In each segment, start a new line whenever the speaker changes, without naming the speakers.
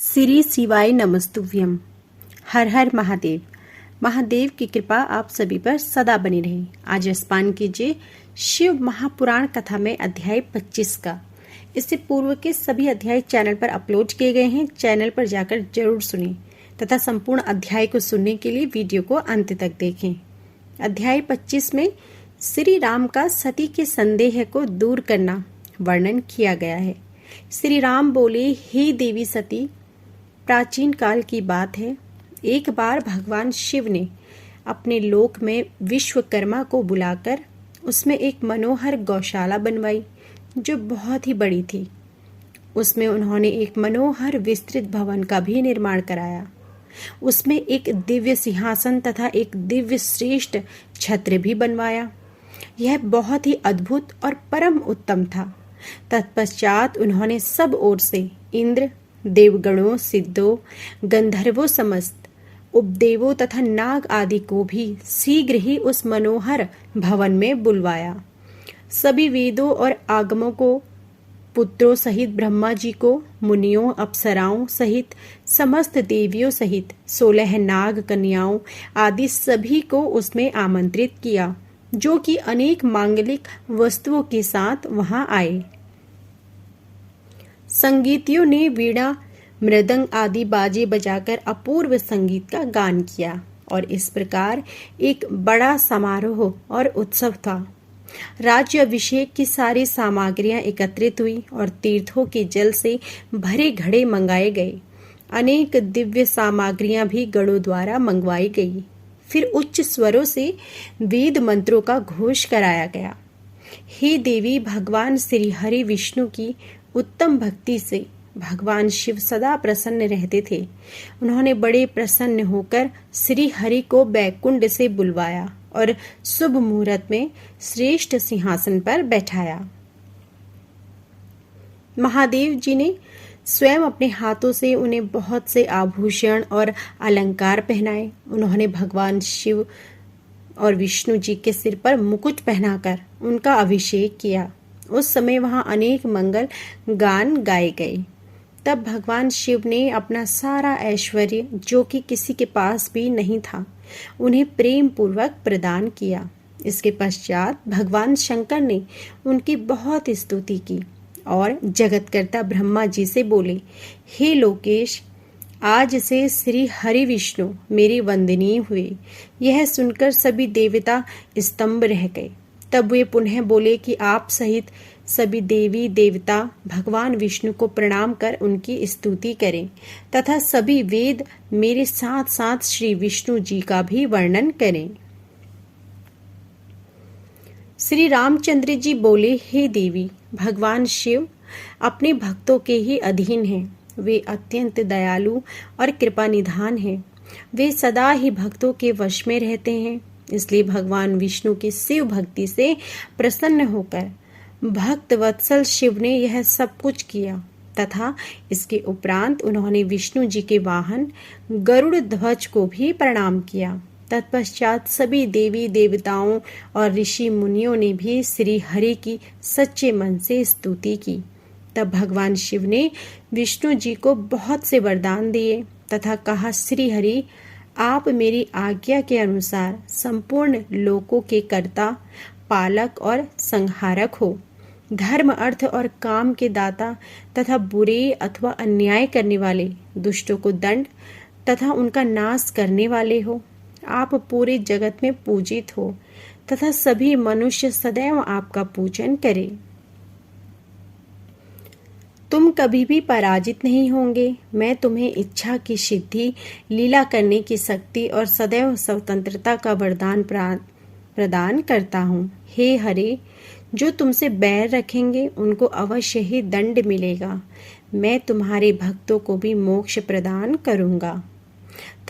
श्री शिवाय नमस्तुभ्यम। हर हर महादेव। महादेव की कृपा आप सभी पर सदा बनी रहे। आज स्मरण कीजिए शिव महापुराण कथा में अध्याय 25 का। इससे पूर्व के सभी अध्याय चैनल पर अपलोड किए गए हैं। चैनल पर जाकर जरूर सुनें तथा संपूर्ण अध्याय को सुनने के लिए वीडियो को अंत तक देखें। अध्याय 25 में श्री राम का सती के संदेह को दूर करना वर्णन किया गया है। श्री राम बोले, हे देवी सती, प्राचीन काल की बात है। एक बार भगवान शिव ने अपने लोक में विश्वकर्मा को बुलाकर उसमें एक मनोहर गौशाला बनवाई जो बहुत ही बड़ी थी। उसमें उन्होंने एक मनोहर विस्तृत भवन का भी निर्माण कराया। उसमें एक दिव्य सिंहासन तथा एक दिव्य श्रेष्ठ छत्र भी बनवाया। यह बहुत ही अद्भुत और परम उत्तम था। तत्पश्चात उन्होंने सब ओर से इंद्र, देवगणों, सिद्धों, गंधर्वों, समस्त उपदेवों तथा नाग आदि को भी शीघ्र ही उस मनोहर भवन में बुलवाया। सभी वेदों और आगमों को, पुत्रों सहित ब्रह्मा जी को, मुनियों, अप्सराओं सहित समस्त देवियों सहित 16 नाग कन्याओं आदि सभी को उसमें आमंत्रित किया, जो कि अनेक मांगलिक वस्तुओं के साथ वहां आए। संगीतियों ने वीणा, मृदंग आदि बाजे बजाकर अपूर्व संगीत का गान किया और इस प्रकार एक बड़ा समारोह और उत्सव था। राज्य अभिषेक की सारी सामग्रियां एकत्रित हुई और तीर्थों के जल से भरे घड़े मंगाए गए। अनेक दिव्य सामग्रियां भी गणों द्वारा मंगवाई गई। फिर उच्च स्वरों से वेद मंत्रों का घोष कराया गया। हे देवी, भगवान श्री हरि विष्णु की उत्तम भक्ति से भगवान शिव सदा प्रसन्न रहते थे। उन्होंने बड़े प्रसन्न होकर श्री हरि को बैकुंठ से बुलवाया और शुभ मुहूर्त में श्रेष्ठ सिंहासन पर बैठाया। महादेव जी ने स्वयं अपने हाथों से उन्हें बहुत से आभूषण और अलंकार पहनाए। उन्होंने भगवान शिव और विष्णु जी के सिर पर मुकुट पहनाकर उनका अभिषेक किया। उस समय वहां अनेक मंगल गान गाए गए। तब भगवान शिव ने अपना सारा ऐश्वर्य, जो कि किसी के पास भी नहीं था, उन्हें प्रेम पूर्वक प्रदान किया। इसके पश्चात भगवान शंकर ने उनकी बहुत स्तुति की और जगतकर्ता ब्रह्मा जी से बोले, हे लोकेश, आज से श्री हरि विष्णु मेरे वंदनीय हुए। यह सुनकर सभी देवता स्तंभ रह गए। तब वे पुनः बोले कि आप सहित सभी देवी देवता भगवान विष्णु को प्रणाम कर उनकी स्तुति करें तथा सभी वेद मेरे साथ साथ श्री विष्णु जी का भी वर्णन करें। श्री रामचंद्र जी बोले, हे देवी, भगवान शिव अपने भक्तों के ही अधीन हैं। वे अत्यंत दयालु और कृपा निधान हैं। वे सदा ही भक्तों के वश में रहते हैं। इसलिए भगवान विष्णु की शिव भक्ति से प्रसन्न होकर भक्त वत्सल शिव ने यह सब कुछ किया तथा इसके उपरांत उन्होंने विष्णु जी के वाहन गरुड़ ध्वज को भी प्रणाम किया। तत्पश्चात सभी देवी देवताओं और ऋषि मुनियों ने भी श्री हरि की सच्चे मन से स्तुति की। तब भगवान शिव ने विष्णु जी को बहुत से वरदान दिए तथा कहा, श्री हरि, आप मेरी आज्ञा के अनुसार संपूर्ण लोकों के कर्ता, पालक और संहारक हो। धर्म, अर्थ और काम के दाता तथा बुरे अथवा अन्याय करने वाले दुष्टों को दंड तथा उनका नाश करने वाले हो। आप पूरे जगत में पूजित हो तथा सभी मनुष्य सदैव आपका पूजन करें। तुम कभी भी पराजित नहीं होंगे। मैं तुम्हें इच्छा की सिद्धि, लीला करने की शक्ति और सदैव स्वतंत्रता का वरदान प्रदान करता हूँ। हे हरे, जो तुमसे बैर रखेंगे उनको अवश्य ही दंड मिलेगा। मैं तुम्हारे भक्तों को भी मोक्ष प्रदान करूँगा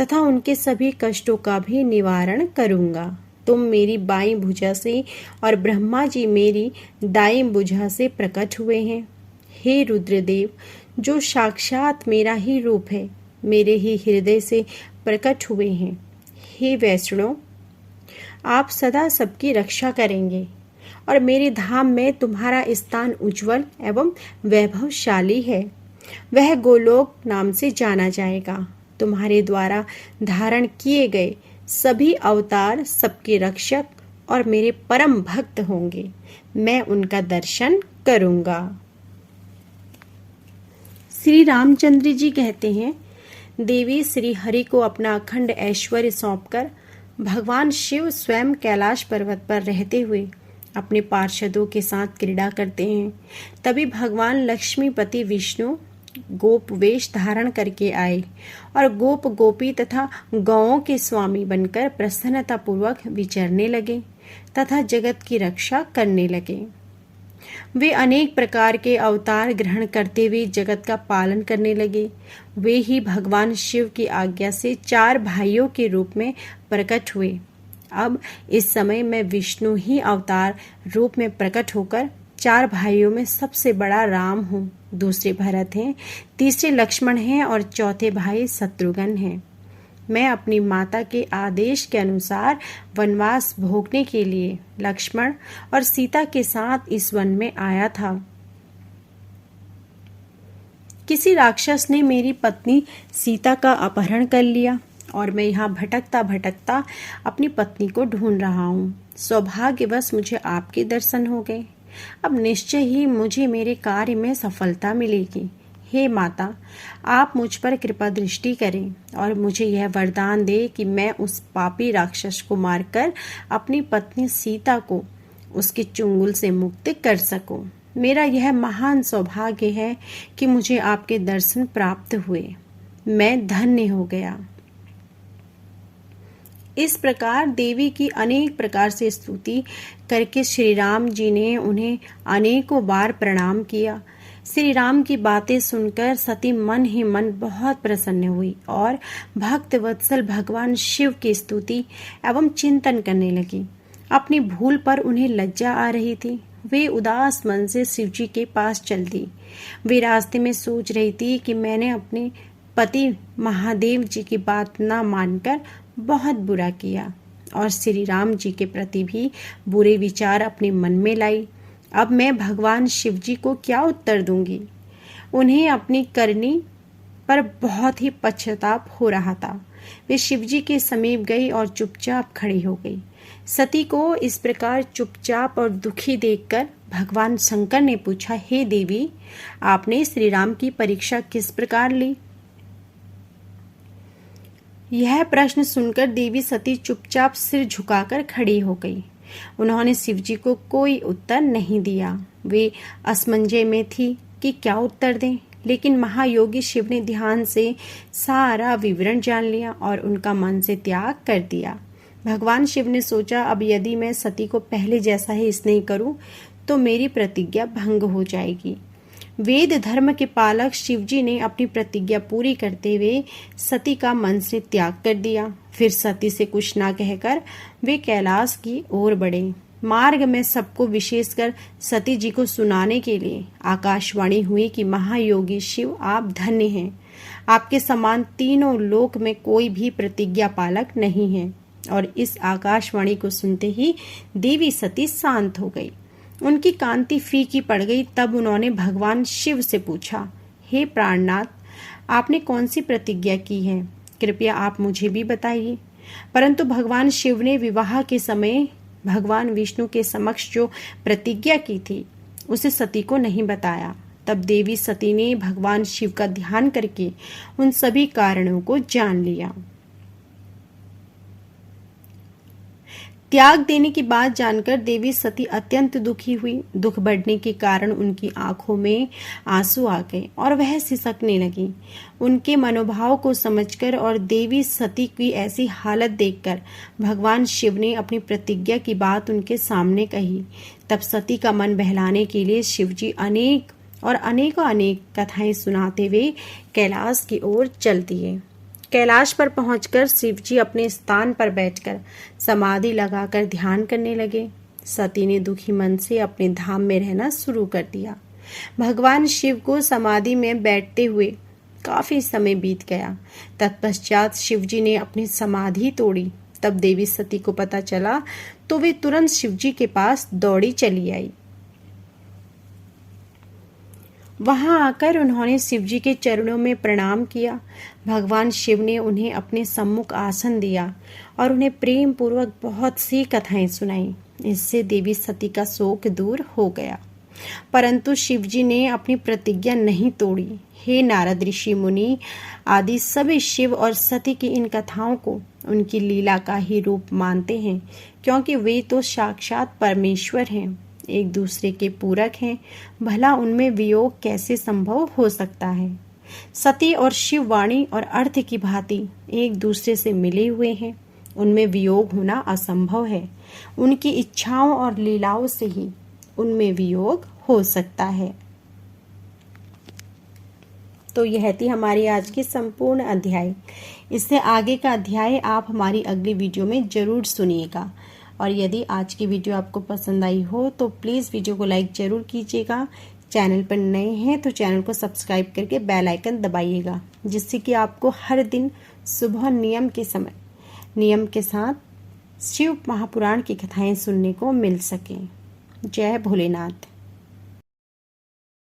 तथा उनके सभी कष्टों का भी निवारण करूँगा। तुम मेरी बाईं भुजा से और ब्रह्मा जी मेरी दाईं भुजा से प्रकट हुए हैं। हे रुद्रदेव, जो साक्षात मेरा ही रूप है, मेरे ही हृदय से प्रकट हुए हैं। हे वैष्णव, आप सदा सबकी रक्षा करेंगे और मेरे धाम में तुम्हारा स्थान उज्जवल एवं वैभवशाली है। वह गोलोक नाम से जाना जाएगा। तुम्हारे द्वारा धारण किए गए सभी अवतार सबके रक्षक और मेरे परम भक्त होंगे। मैं उनका दर्शन करूंगा। श्री रामचंद्र जी कहते हैं, देवी श्री हरि को अपना अखंड ऐश्वर्य सौंपकर भगवान शिव स्वयं कैलाश पर्वत पर रहते हुए अपने पार्षदों के साथ क्रीड़ा करते हैं। तभी भगवान लक्ष्मीपति विष्णु गोप वेश धारण करके आए और गोप गोपी तथा गौओं के स्वामी बनकर प्रसन्नता पूर्वक विचरने लगे तथा जगत की रक्षा करने लगे। वे अनेक प्रकार के अवतार ग्रहण करते हुए जगत का पालन करने लगे। वे ही भगवान शिव की आज्ञा से 4 भाइयों के रूप में प्रकट हुए। अब इस समय मैं विष्णु ही अवतार रूप में प्रकट होकर 4 भाइयों में सबसे बड़ा राम हूँ, दूसरे भरत हैं, तीसरे लक्ष्मण हैं और चौथे भाई शत्रुघ्न हैं। मैं अपनी माता के आदेश के अनुसार वनवास भोगने के लिए लक्ष्मण और सीता के साथ इस वन में आया था। किसी राक्षस ने मेरी पत्नी सीता का अपहरण कर लिया और मैं यहाँ भटकता भटकता अपनी पत्नी को ढूंढ रहा हूँ। सौभाग्यवश मुझे आपके दर्शन हो गए। अब निश्चय ही मुझे मेरे कार्य में सफलता मिलेगी। हे माता, आप मुझ पर कृपा दृष्टि करें और मुझे यह वरदान दे कि मैं उस पापी राक्षस को मारकर अपनी पत्नी सीता को उसके चुंगल से मुक्त कर सकूं। मेरा यह महान सौभाग्य है कि मुझे आपके दर्शन प्राप्त हुए। मैं धन्य हो गया। इस प्रकार देवी की अनेक प्रकार से स्तुति करके श्री राम जी ने उन्हें अनेकों बार प्रणाम किया। श्री राम की बातें सुनकर सती मन ही मन बहुत प्रसन्न हुई और भक्त वत्सल भगवान शिव की स्तुति एवं चिंतन करने लगी। अपनी भूल पर उन्हें लज्जा आ रही थी। वे उदास मन से शिव जी के पास चल दी। वे रास्ते में सोच रही थी कि मैंने अपने पति महादेव जी की बात न मानकर बहुत बुरा किया और श्री राम जी के प्रति भी बुरे विचार अपने मन में लाई। अब मैं भगवान शिव जी को क्या उत्तर दूंगी? उन्हें अपनी करनी पर बहुत ही पश्चाताप हो रहा था। वे शिव जी के समीप गई और चुपचाप खड़ी हो गई। सती को इस प्रकार चुपचाप और दुखी देखकर भगवान शंकर ने पूछा, हे देवी, आपने श्री राम की परीक्षा किस प्रकार ली? यह प्रश्न सुनकर देवी सती चुपचाप सिर झुकाकर खड़ी हो गई। उन्होंने शिव जी को कोई उत्तर नहीं दिया। वे असमंजस में थी कि क्या उत्तर दें, लेकिन महायोगी शिव ने ध्यान से सारा विवरण जान लिया और उनका मन से त्याग कर दिया। भगवान शिव ने सोचा, अब यदि मैं सती को पहले जैसा ही स्नेह करूं तो मेरी प्रतिज्ञा भंग हो जाएगी। वेद धर्म के पालक शिवजी ने अपनी प्रतिज्ञा पूरी करते हुए सती का मन से त्याग कर दिया। फिर सती से कुछ ना कहकर वे कैलाश की ओर बढ़े। मार्ग में सबको, विशेषकर सती जी को सुनाने के लिए आकाशवाणी हुई कि महायोगी शिव, आप धन्य हैं। आपके समान तीनों लोक में कोई भी प्रतिज्ञा पालक नहीं है। और इस आकाशवाणी को सुनते ही देवी सती शांत हो गई। उनकी कांति फीकी पड़ गई। तब उन्होंने भगवान शिव से पूछा, हे प्राणनाथ, आपने कौन सी प्रतिज्ञा की है? कृपया आप मुझे भी बताइए। परंतु भगवान शिव ने विवाह के समय भगवान विष्णु के समक्ष जो प्रतिज्ञा की थी उसे सती को नहीं बताया। तब देवी सती ने भगवान शिव का ध्यान करके उन सभी कारणों को जान लिया। त्याग देने की बात जानकर देवी सती अत्यंत दुखी हुई। दुख बढ़ने के कारण उनकी आंखों में आंसू आ गए और वह सिसकने लगी। उनके मनोभाव को समझकर और देवी सती की ऐसी हालत देखकर भगवान शिव ने अपनी प्रतिज्ञा की बात उनके सामने कही। तब सती का मन बहलाने के लिए शिवजी अनेक कथाएं सुनाते हुए कैलाश की ओर चल दिए। कैलाश पर पहुंचकर शिवजी अपने स्थान पर बैठकर समाधि लगाकर ध्यान करने लगे। सती ने दुखी मन से अपने धाम में रहना शुरू कर दिया। भगवान शिव को समाधि में बैठते हुए काफी समय बीत गया। तत्पश्चात शिवजी ने अपनी समाधि तोड़ी। तब देवी सती को पता चला तो वे तुरंत शिवजी के पास दौड़ी चली आई। वहां आकर उन्होंने शिवजी के चरणों में प्रणाम किया। भगवान शिव ने उन्हें अपने सम्मुख आसन दिया और उन्हें प्रेम पूर्वक बहुत सी कथाएं सुनाई। इससे देवी सती का शोक दूर हो गया। परंतु शिवजी ने अपनी प्रतिज्ञा नहीं तोड़ी। हे नारद ऋषि मुनि आदि सभी शिव और सती की इन कथाओं को उनकी लीला का ही रूप मानते हैं, क्योंकि वे तो साक्षात परमेश्वर हैं, एक दूसरे के पूरक हैं। भला उनमें वियोग कैसे संभव हो सकता है। सती और शिव वाणी और अर्थ की भांति एक दूसरे से मिले हुए हैं, उनमें वियोग होना असंभव है। उनकी इच्छाओं और लीलाओं से ही उनमें वियोग हो सकता है। तो यह थी हमारी आज की संपूर्ण अध्याय। इससे आगे का अध्याय आप हमारी अगली वीडियो में जरूर सुनिएगा। और यदि आज की वीडियो आपको पसंद आई हो तो प्लीज़ वीडियो को लाइक जरूर कीजिएगा। चैनल पर नए हैं तो चैनल को सब्सक्राइब करके बेल आइकन दबाइएगा, जिससे कि आपको हर दिन सुबह नियम के साथ शिव महापुराण की कथाएं सुनने को मिल सकें। जय भोलेनाथ।